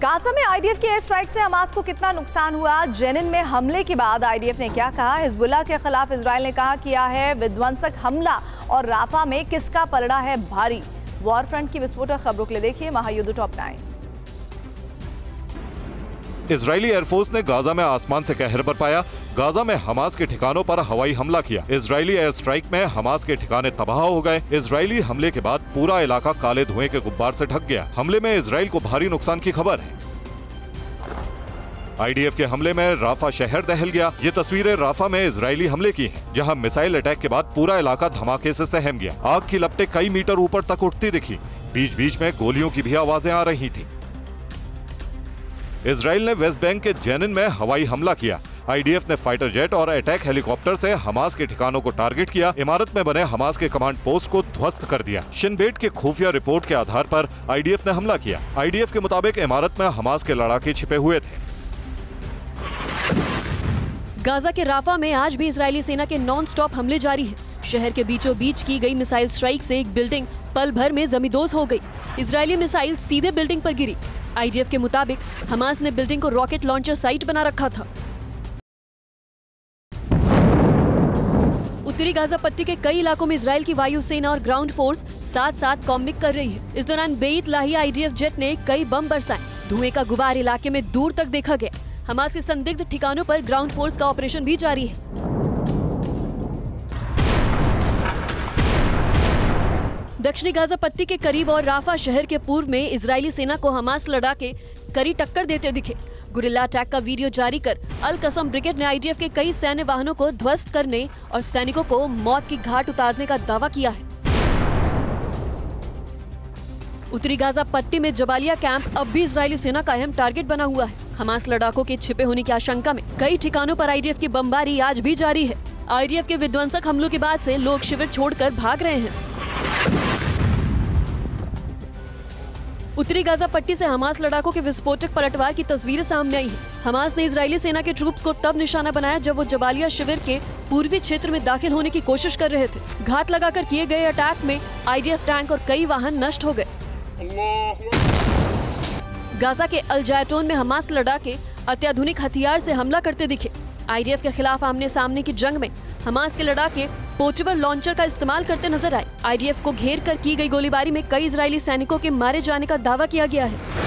Gaza में IDF की air strike से हमास को कितना नुकसान हुआ, जेनिन में हमले के बाद आईडीएफ ने क्या कहा, हिजबुल्लाह के खिलाफ इजराइल ने कहा किया है विध्वंसक हमला और राफा में किसका पलड़ा है भारी। वॉर फ्रंट की विस्फोटक खबरों के लिए देखिए महायुद्ध टॉप 9। इजरायली एयरफोर्स ने गाजा में आसमान से कहर बरपाया। गाजा में हमास के ठिकानों पर हवाई हमला किया। इजरायली एयर स्ट्राइक में हमास के ठिकाने तबाह हो गए। इजरायली हमले के बाद पूरा इलाका काले धुएं के गुब्बार से ढक गया। हमले में इजराइल को भारी नुकसान की खबर है। आईडीएफ के हमले में राफा शहर दहल गया। ये तस्वीरें राफा में इजरायली हमले की हैं, जहां मिसाइल अटैक के बाद पूरा इलाका धमाके से सहम गया। आग की लपटें कई मीटर ऊपर तक उठती दिखी। बीच बीच में गोलियों की भी आवाजें आ रही थी। इजराइल ने वेस्ट बैंक के जेनिन में हवाई हमला किया। आईडीएफ ने फाइटर जेट और अटैक हेलीकॉप्टर से हमास के ठिकानों को टारगेट किया। इमारत में बने हमास के कमांड पोस्ट को ध्वस्त कर दिया। शिन बेट के खुफिया रिपोर्ट के आधार पर आईडीएफ ने हमला किया। आईडीएफ के मुताबिक इमारत में हमास के लड़ाके छिपे हुए थे। गाजा के राफा में आज भी इजरायली सेना के नॉन स्टॉप हमले जारी हैं। शहर के बीचों बीच की गई मिसाइल स्ट्राइक से एक बिल्डिंग पल भर में जमींदोज हो गई। इजरायली मिसाइल सीधे बिल्डिंग पर गिरी। आईडीएफ के मुताबिक हमास ने बिल्डिंग को रॉकेट लॉन्चर साइट बना रखा था। उत्तरी गाजा पट्टी के कई इलाकों में इजराइल की वायुसेना और ग्राउंड फोर्स साथ साथ कॉम्बिंग कर रही है। इस दौरान बेत लाही आईडीएफ जेट ने कई बम बरसाए। धुएं का गुबार इलाके में दूर तक देखा गया। हमास के संदिग्ध ठिकानों पर ग्राउंड फोर्स का ऑपरेशन भी जारी है। दक्षिणी गाजा पट्टी के करीब और राफा शहर के पूर्व में इजरायली सेना को हमास लड़ाके कड़ी टक्कर देते दिखे। गुरिल्ला अटैक का वीडियो जारी कर अल कसम ब्रिगेड ने आईडीएफ के कई सैन्य वाहनों को ध्वस्त करने और सैनिकों को मौत की घाट उतारने का दावा किया है। उत्तरी गाजा पट्टी में जबालिया कैंप अब भी इजरायली सेना का अहम टारगेट बना हुआ है। हमास लड़ाकों के छिपे होने की आशंका में कई ठिकानों पर आईडीएफ की बमबारी आज भी जारी है। आईडीएफ के विध्वंसक हमलों के बाद से लोग शिविर छोड़कर भाग रहे हैं। उत्तरी गाजा पट्टी से हमास लड़ाकों के विस्फोटक पलटवार की तस्वीरें सामने आई हैं। हमास ने इजरायली सेना के ट्रूप्स को तब निशाना बनाया जब वो जबालिया शिविर के पूर्वी क्षेत्र में दाखिल होने की कोशिश कर रहे थे। घात लगाकर किए गए अटैक में आईडीएफ टैंक और कई वाहन नष्ट हो गए। गाजा के अल जैतून में हमास लड़ाके अत्याधुनिक हथियार से हमला करते दिखे। आईडीएफ के खिलाफ आमने सामने की जंग में हमास के लड़ाके पोर्टेबल लॉन्चर का इस्तेमाल करते नजर आए। आईडीएफ को घेर कर की गई गोलीबारी में कई इजरायली सैनिकों के मारे जाने का दावा किया गया है।